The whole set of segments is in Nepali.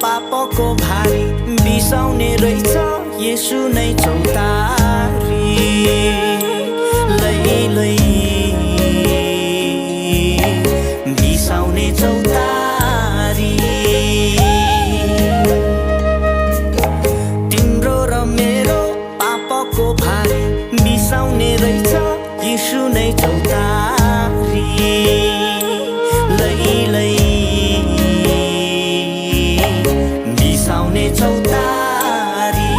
पापको भारी बिसाउने रहेछ येशू नै चौतारी लै लै बिसाउने चौतारी तिम्रो र मेरो पापको भारी बिसाउने रहेछ येशू नै चौतारी लै लै चौतारी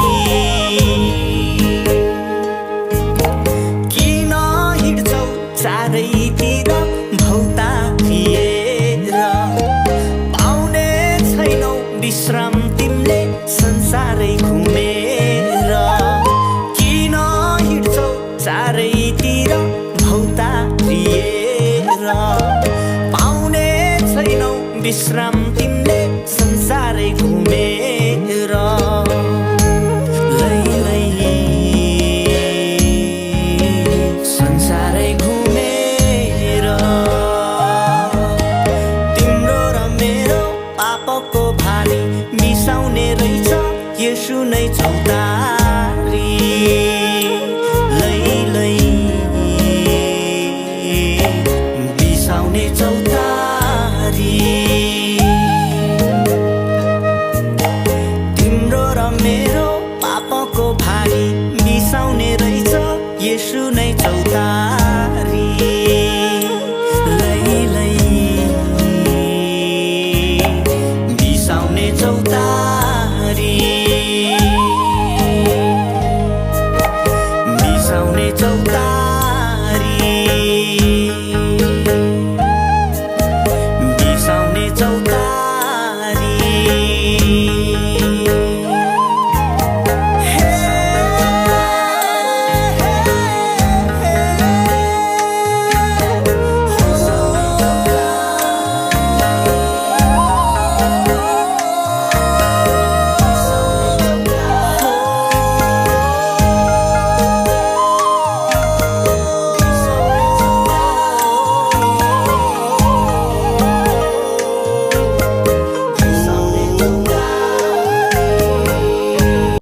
किन हिँड्छौ चारैतिर भौतारिएर पाउने छैनौ विश्राम तिमीले संसारै घुमेर किन हिँड्छौ चारैतिर भौतारिएर पाउने छैनौ विश्राम तिमीले संसारै घुमेर लै लै संसारै घुमेर तिम्रो र मेरो पापको भारी मिसाउने रहेछ येशू नै चौतारी लै लै बिसाउने चौतारी मेरो पापको भारी मिसाउने रहेछ येशू नै चौतारी